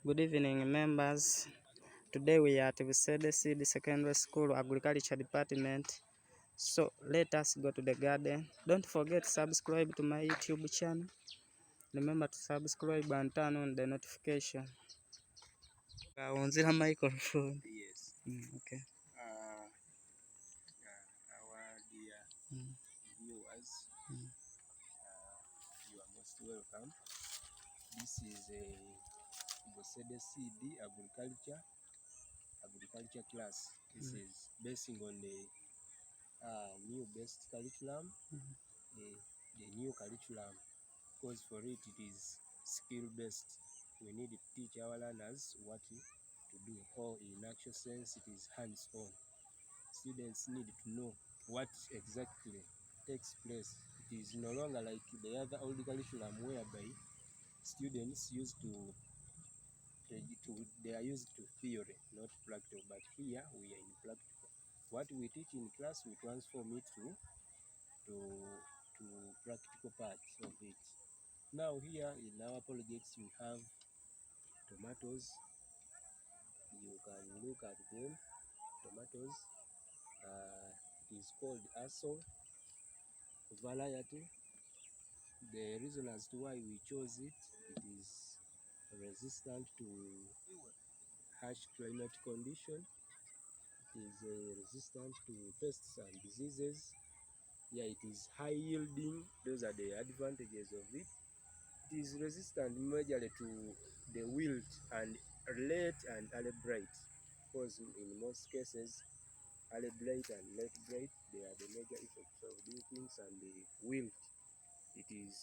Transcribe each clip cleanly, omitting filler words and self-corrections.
Good evening, members. Today we are at Busede Secondary School Agriculture Department. So let us go to the garden. Don't forget to subscribe to my YouTube channel. Remember to subscribe and turn on the notification. On the microphone. Yes. Okay. Our dear viewers, you are most welcome. This is a Busede CD agriculture class. This is basing on the new best curriculum, the new curriculum, because for it is skill based. We need to teach our learners what to do, or in actual sense it is hands on. Students need to know what exactly takes place. It is no longer like the other old curriculum whereby students used they are used to theory, not practical. But here we are in practical. What we teach in class, we transform it to practical parts of it. Now here in our projects we have tomatoes. You can look at them. Tomatoes. It is called aso variety. The reason as to why we chose it, it is resistant to harsh climate condition. It is resistant to pests and diseases. Yeah, it is high yielding. Those are the advantages of it. It is resistant majorly to the wilt and late and early blight, because in most cases, early blight and late blight, they are the major effects of these things, and the wilt, it is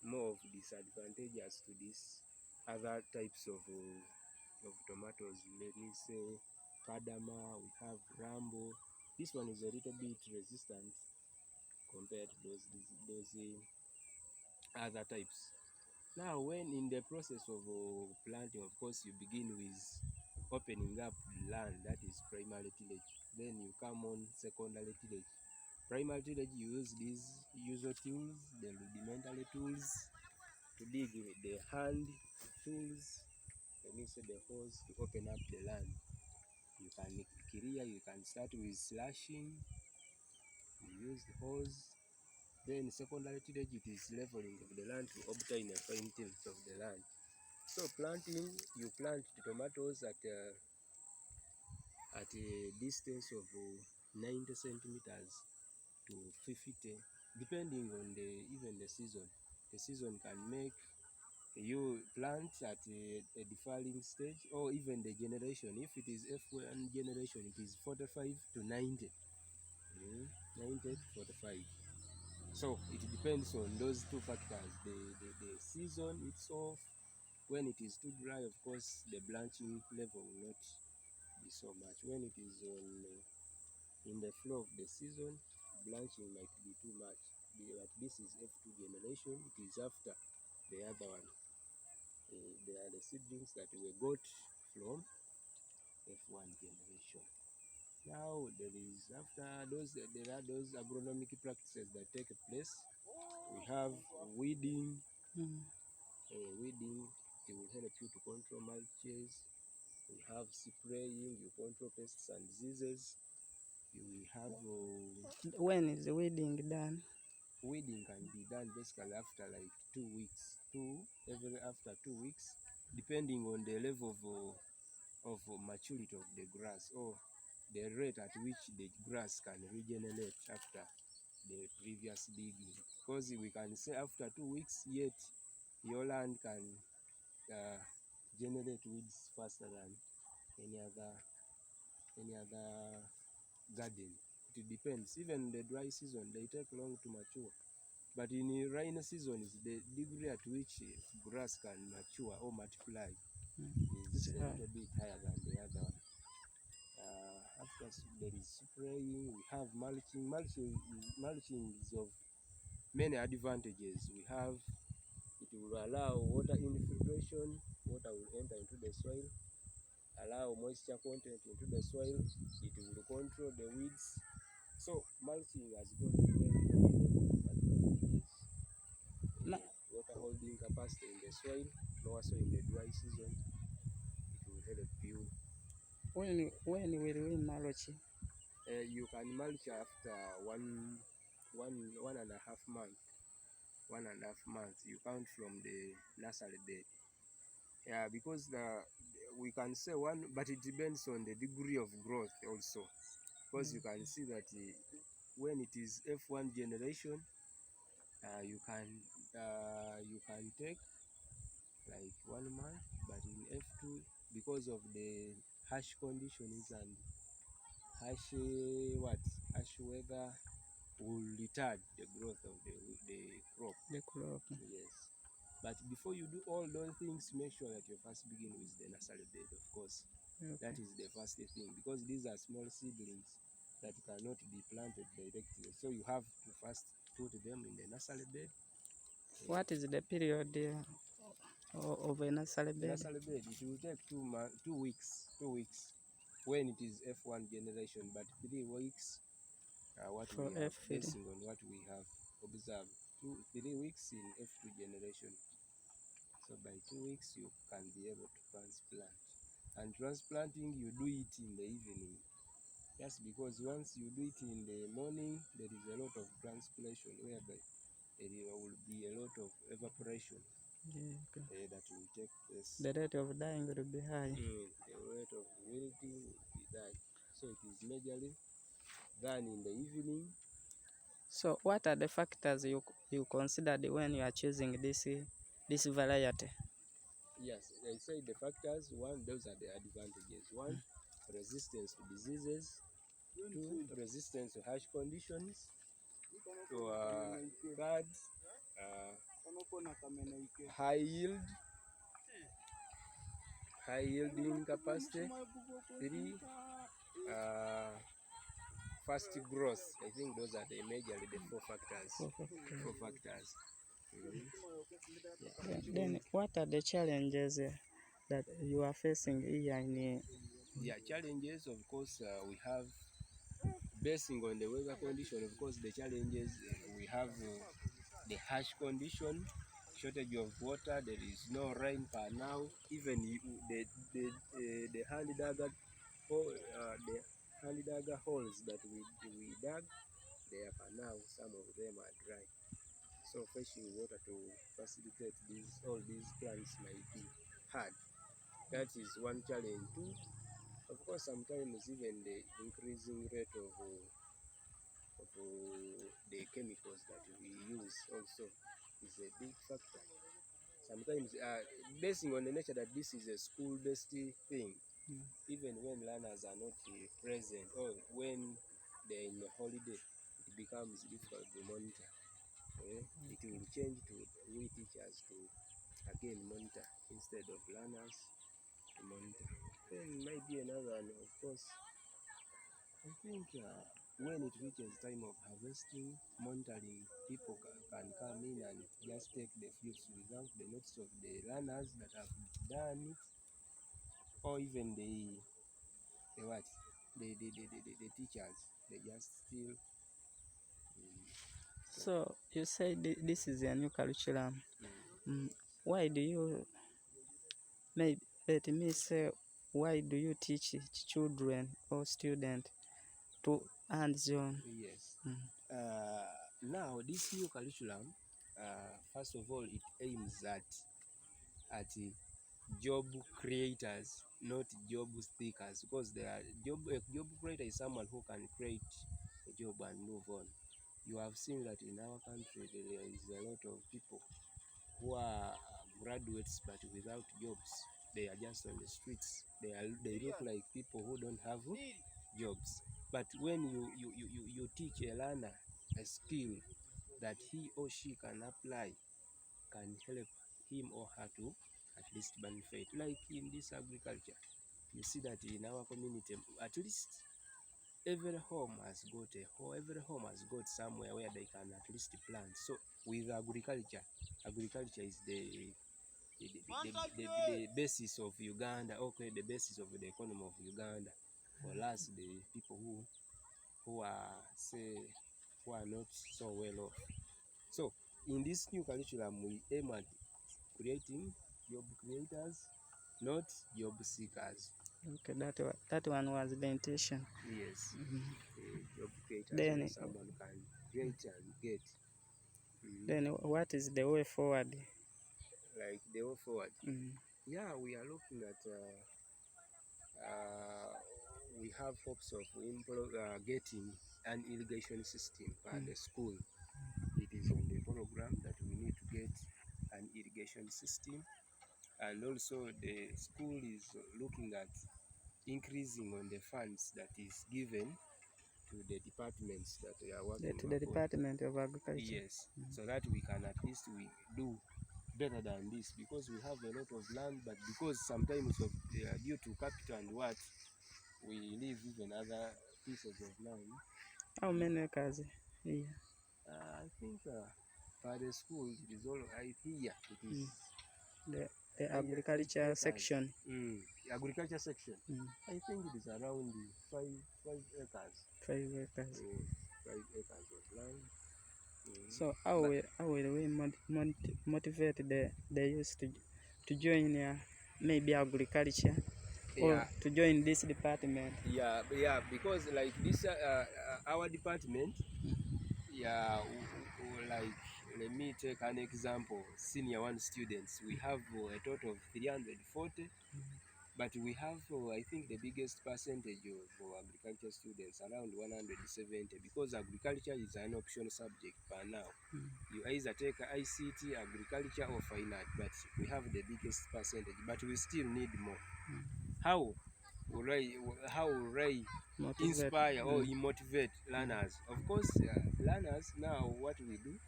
more of disadvantageous to these other types of tomatoes. Let me say Kadama, we have Rambo. This one is a little bit resistant compared to those other types. Now, when in the process of planting, of course, you begin with opening up land, that is primary tillage. Then you come on secondary tillage. Primary tillage, you use these usual tools, the rudimentary tools, to dig with the hand tools, let me say the hose, to open up the land. You can clear, you can start with slashing, you use the hose. Then secondary tillage, it is leveling of the land to obtain a fine tilt of the land. So planting, you plant the tomatoes at a distance of 90 centimeters to 50, depending on even the season. The season can make you plant at a differing stage, or even the generation. If it is F1 generation, it is 45 to 90. 90 to 45. So it depends on those two factors, the season itself. When it is too dry, of course, the blanching level will not be so much. When it is in the flow of the season, blanching might be too much. But this is F2 generation. It is after the other one. They are the seedlings that we got from F1 generation. Now there are those agronomic practices that take place. We have weeding. Weeding, it will help you to control mulches. We have spraying, you control pests and diseases. We have When is the weeding done? weeding can be done basically after like 2 weeks, after 2 weeks, depending on the level of maturity of the grass, or the rate at which the grass can regenerate after the previous digging. Because we can say after 2 weeks, yet your land can generate weeds faster than any other garden. It depends. Even the dry season, they take long to mature. But in the rainy season, is the degree at which grass can mature or multiply is a little bit higher than the other one. After there is spraying, we have mulching. Mulching is of many advantages. We have, it will allow water infiltration. Water will enter into the soil, allow moisture content into the soil. It will control the weeds. So mulching has got very advantages. Water holding capacity in the soil, more so in the dry season. When will we mulch? You can mulch after one and a half month. 1.5 months you count from the nursery bed. Yeah, because we can say one, but it depends on the degree of growth also. Because you can see that when it is F1 generation, you can take like 1 month, but in F2, because of the harsh conditions and harsh weather, will retard the growth of the crop. The crop. Yes. But before you do all those things, make sure that you first begin with the nursery bed, of course. Okay. That is the first thing, because these are small seedlings that cannot be planted directly. So you have to first put them in the nursery bed. What is the period of a nursery bed? Nursery bed, it will take 2 weeks. 2 weeks when it is F1 generation, but 3 weeks what For we have, F3. basing on what we have observed. 3 weeks in F2 generation. So by 2 weeks you can be able to transplant. And transplanting, you do it in the evening. Just because once you do it in the morning, there is a lot of transpiration, whereby there will be a lot of evaporation. Yeah, okay. That will take place. The rate of dying will be high. The rate of wilting will be high. So it is majorly done in the evening. So what are the factors you considered when you are choosing this variety? Yes, I say the factors. One, those are the advantages. One, resistance to diseases. Two, resistance to harsh conditions. Third, high yielding capacity. Three, fast growth. I think those are the majorly the 4 factors. 4 factors. Yeah. Then what are the challenges that you are facing here in? Yeah, challenges, of course, we have, basing on the weather condition. Of course, the challenges, we have the harsh condition, shortage of water. There is no rain per now. Even the hand dagger holes that we dug, they are per now, some of them are dry. So fetching water to facilitate all these plants might be hard. That is one challenge too. Of course, sometimes even the increasing rate of the chemicals that we use also is a big factor. Sometimes, basing on the nature that this is a school-based thing, even when learners are not present or when they're in a holiday, it becomes difficult to monitor. It will change to we teachers to again monitor instead of learners to monitor. Then might be another one, of course. I think when it reaches time of harvesting, monitoring, people can come in and just take the fruits without the notice of the learners that have done it, or even the teachers. They just still. So you say this is a new curriculum. Why do you, maybe let me say, why do you teach children or students to hands-on? Yes. Now this new curriculum, first of all, it aims at job creators, not job seekers, because a job creator is someone who can create a job and move on. You have seen that in our country there is a lot of people who are graduates but without jobs. They are just on the streets. They look like people who don't have jobs. But when you teach a learner a skill that he or she can apply, can help him or her to at least benefit. Like in this agriculture, you see that in our community, at least every home has got somewhere where they can at least plant. So with agriculture is the basis of Uganda. Okay, the basis of the economy of Uganda. For us, the people who are not so well off. So in this new curriculum, we aim at creating job creators, not job seekers. Okay, that one was the intention. Yes. Job creators, Then, someone can create and get. then what is the way forward? Like the way forward. Yeah, we are looking at we have hopes of getting an irrigation system at the school. It is on the program that we need to get an irrigation system, and also the school is looking at increasing on the funds that is given to the departments that we are working To the upon. Department of Agriculture. Yes, so that we can at least we do better than this, because we have a lot of land, but because sometimes of due to capital and what, we leave even other pieces of land. How many acres here? I think for the school it is all here. It is the agriculture section. Agriculture section. I think it is around 5 acres. 5 acres. 5 acres of land. So how will we motivate the youth to join maybe agriculture, or to join this department? Yeah, because like this our department, like let me take an example. Senior 1 students, we have a total of 340, but we have I think the biggest percentage of agriculture students, around 170, because agriculture is an optional subject for now. You either take ICT, agriculture, or fine art, but we have the biggest percentage, but we still need more. How will I inspire or motivate learners? Of course, learners now, what we do,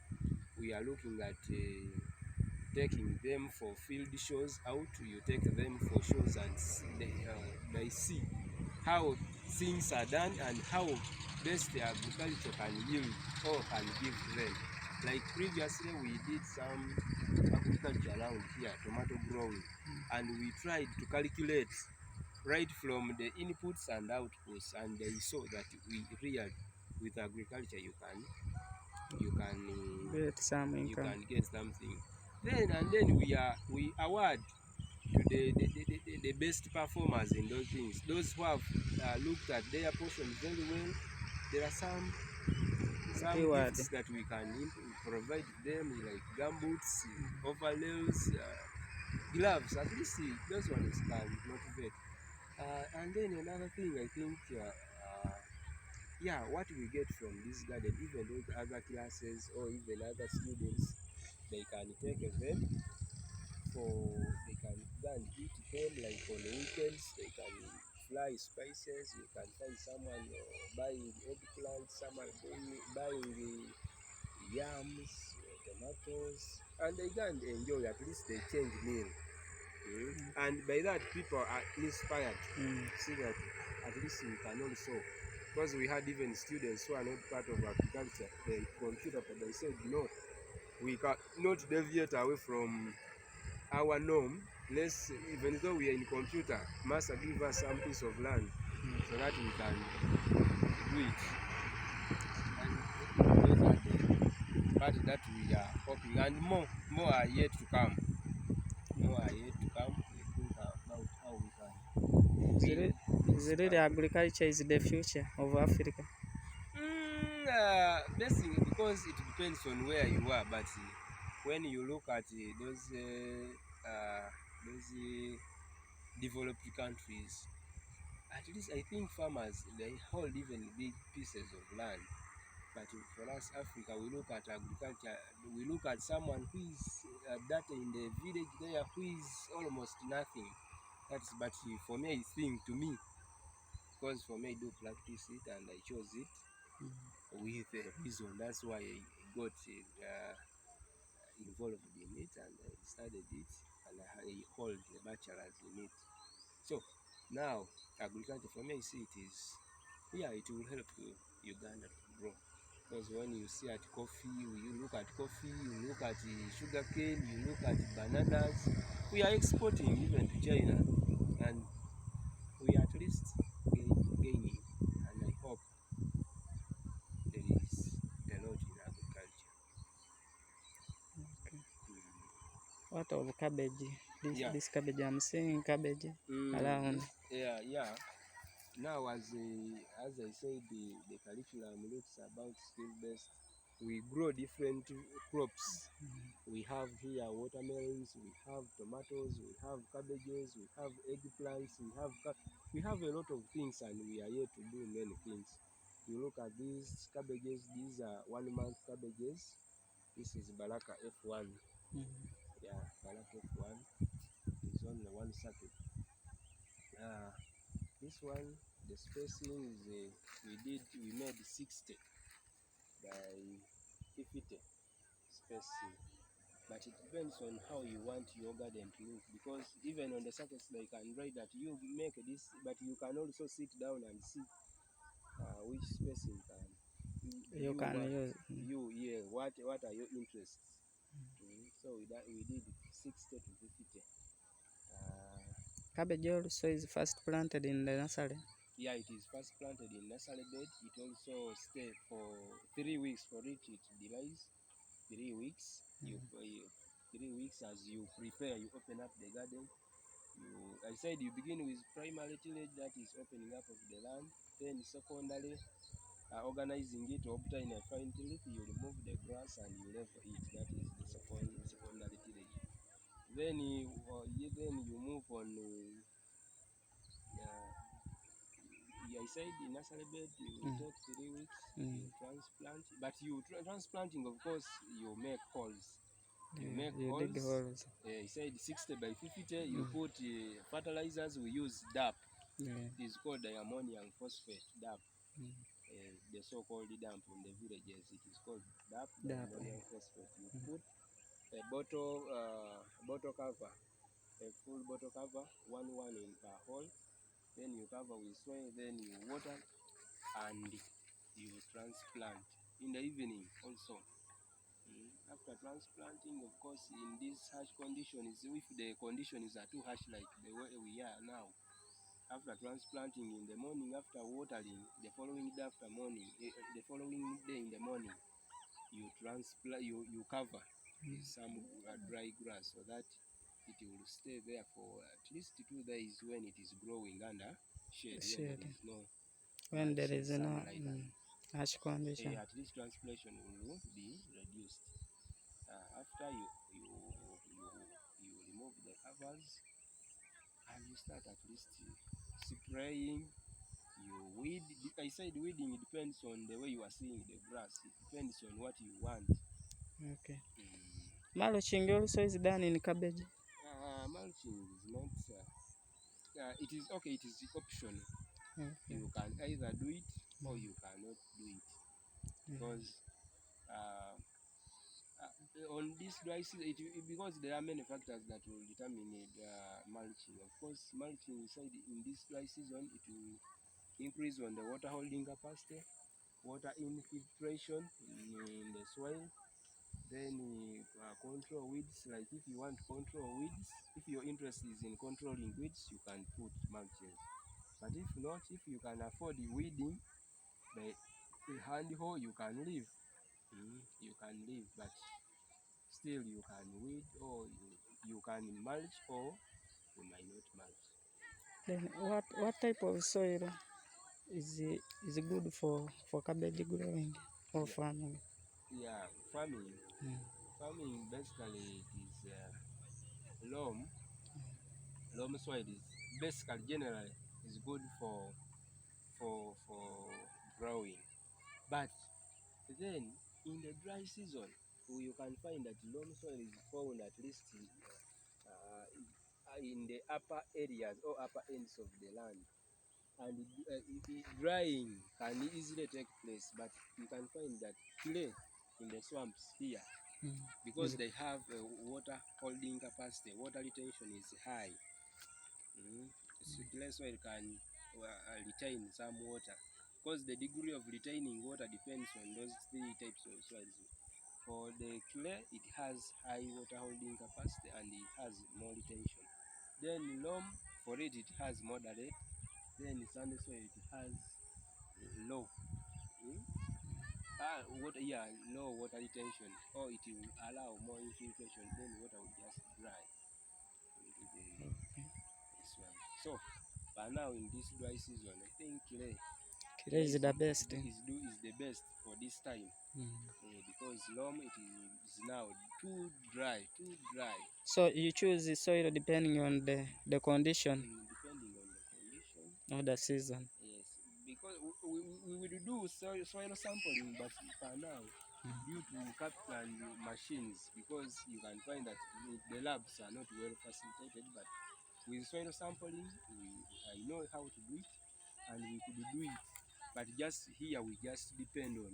we are looking at taking them for field shows out. You take them for shows and they see how things are done and how best the agriculture can yield or can give them. Like previously we did some agriculture around here, tomato growing, and we tried to calculate right from the inputs and outputs, and they saw that we really, with agriculture, you can get some income. You can get something. Then we award to the best performers in those things. Those who have looked at their portion very well. There are some gifts that we can provide them, like gumboots, overlays, gloves. At least those ones can motivate. And then another thing, I think, what we get from this garden, even those other classes or even other students, they can take them they can go and eat them, like on the weekends. They can fly spices. You can find someone buying eggplants, someone buying yams, tomatoes, and they can enjoy. At least they change meal. And by that, people are inspired to see that at least we can also, because we had even students who are not part of agriculture, the computer, but they said no, we cannot deviate away from our norm. Let's, even though we are in computer, must give us some piece of land so that we can do it. And those are the part that we are hoping, and more are yet to come. More are yet to come. We think about how we can. Is it really agriculture is the future of Africa? Basically, because it depends on where you are, but when you look at those developed countries, at least I think farmers, they hold even big pieces of land. But for us, Africa, we look at agriculture, we look at someone who is that in the village there, who is almost nothing. But for me, I think, to me, because for me I do practice it and I chose it with a reason. That's why I got involved in it, and I studied it, and I hold a bachelor's in it. So now agriculture, for me, I see it is, it will help Uganda to grow. Because when you see at coffee, you look at coffee, you look at sugar cane, you look at bananas, we are exporting even to China, and we are at least gaining, and I hope there is a lot in agriculture. Okay. What of cabbage? This cabbage, I'm seeing cabbage around. Yeah. Now, as I said, the curriculum looks about skill-based. We grow different crops. We have here watermelons, we have tomatoes, we have cabbages, we have eggplants, we have a lot of things, and we are here to do many things. You look at these cabbages, these are 1 month cabbages. This is Baraka F1. Yeah, Baraka F1 is only one circuit. This one, the spacing is we made 60 by 50 spacing. But it depends on how you want your garden to look, because even on the surface they can write that you make this, but you can also sit down and see which spacing You can use. what are your interests. So we did 60 to 50. Cabbage also is first planted in the nursery. Yeah, it is first planted in nursery bed. It also stays for 3 weeks. For it delays 3 weeks. 3 weeks as you prepare, you open up the garden. I said you begin with primary tillage, that is opening up of the land. Then secondary, organizing it, obtain a fine tillage. You remove the grass and you level it. That is the secondary tillage. Then you move on. I said in nursery bed you take 3 weeks. You transplant, but transplanting, of course, you make holes. You make holes. Dig holes. He said 60 by 50. You put fertilizers. We use DAP. It is called diammonium phosphate, DAP. The so-called DAP in the villages. It is called DAP, diammonium phosphate. You put a bottle cover, a full bottle cover, one in per hole. Then you cover with soil. Then you water and you transplant in the evening also. After transplanting, of course, in this harsh conditions, if the conditions are too harsh like the way we are now, after transplanting in the morning, after watering, the following day after morning, the following day in the morning, you transplant, you cover with some dry grass so that it will stay there for at least 2 days when it is growing under shade. When there is no when there is no harsh condition. At least transpiration will be reduced. After you remove the covers and you start at least spraying. You weed. I said weeding, it depends on the way you are seeing the grass. It depends on what you want. Okay. Mulching also is done in cabbage. Mulching is not. It is okay. It is optional. Okay. You can either do it or you cannot do it, because on this dry season, because there are many factors that will determine the mulching. Of course, mulching inside in this dry season, it will increase on the water holding capacity, water infiltration in the soil. Then control weeds. Like if you want to control weeds, if your interest is in controlling weeds, you can put mulches. But if not, if you can afford the weeding by hand hoe, you can leave. You can leave, but still you can weed, or you can mulch, or you might not mulch. Then what type of soil is good for cabbage growing or farming? Yeah, farming. Farming basically it is loam soil is basically generally is good for growing. But then in the dry season, you can find that loam soil is found at least in the upper areas or upper ends of the land, and drying can easily take place. But you can find that clay in the swamps here, because they have water holding capacity, water retention is high. So clay soil can retain some water, because the degree of retaining water depends on those 3 types of soils. For the clay, it has high water holding capacity and it has more retention. Then loam, for it has moderate. Then sandy soil, it has low low water retention, or it will allow more infiltration. Then water will just dry. This one. So, but now in this dry season, I think clay is the best. Is the best for this time. Because loam it is now too dry. So you choose the soil depending on the condition. Depending on the condition of the season. Yes, because we will do soil sampling, but for now, due to capital and machines, because you can find that the labs are not well facilitated, but with soil sampling, I know how to do it, and we could do it. But just here, we just depend on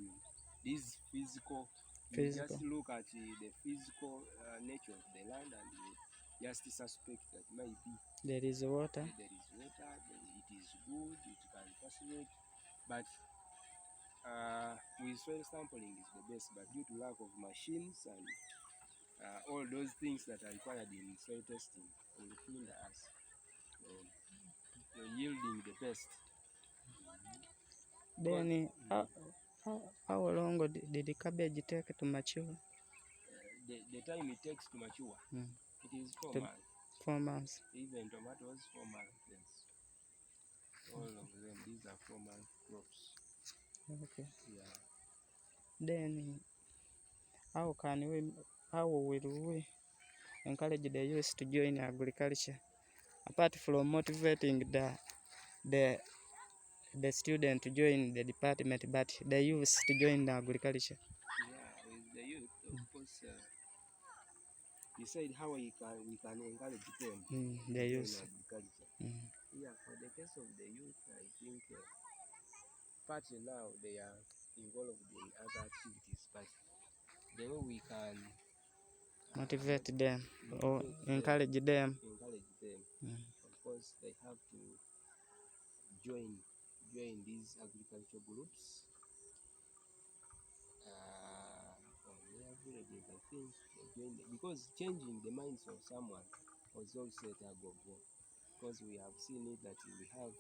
this physical. We just look at the physical nature of the land, and we just suspect that maybe there is water. It is good, it can facilitate. But with soil sampling is the best. But due to lack of machines and all those things that are required in soil testing, will hinder us yielding the best. Then how long did the cabbage take to mature? The time it takes to mature, it is 4 months. 4 months. Even tomatoes, 4 months. Yes. All of them, these are 4-month crops. Okay. Yeah. Then how will we encourage the youth to join agriculture, apart from motivating the student to join the department, but the youth to join the agriculture? Yeah, with the youth, of course. Decide how we can encourage them the youth. Agriculture. Yeah, for the case of the youth, I think partly now they are involved in other activities, but the way we can motivate them or encourage them. Of course, they have to join these agricultural groups from their villages. I think because changing the minds of someone was also a tug of war. Because we have seen it that we have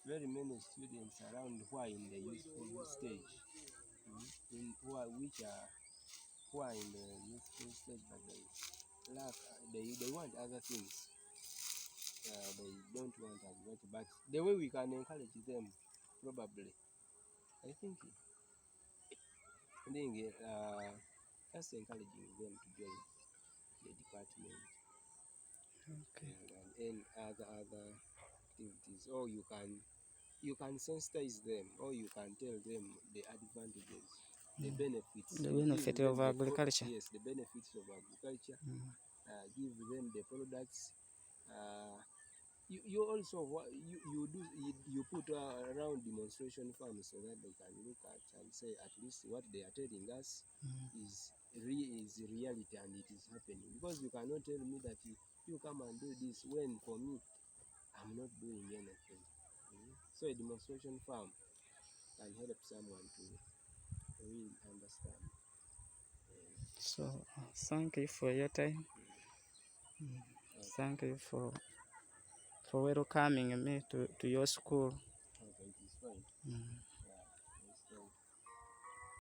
very many students around who are in the youthful stage, who are in the youthful stage, but they want other things. They don't want agriculture, but the way we can encourage them, probably, I think just encouraging them to join the department. Okay. And other activities, or you can sensitize them, or you can tell them the advantages, the benefits, of agriculture. Yes, the benefits of agriculture. Give them the products. You also you put around demonstration farms so that they can look at and say at least what they are telling us is reality and it is happening. Because you cannot tell me that you come and do this when for me I'm not doing anything. So a demonstration farm can help someone to really understand. So thank you for your time. Thank you for welcoming me to your school. Okay, it is fine.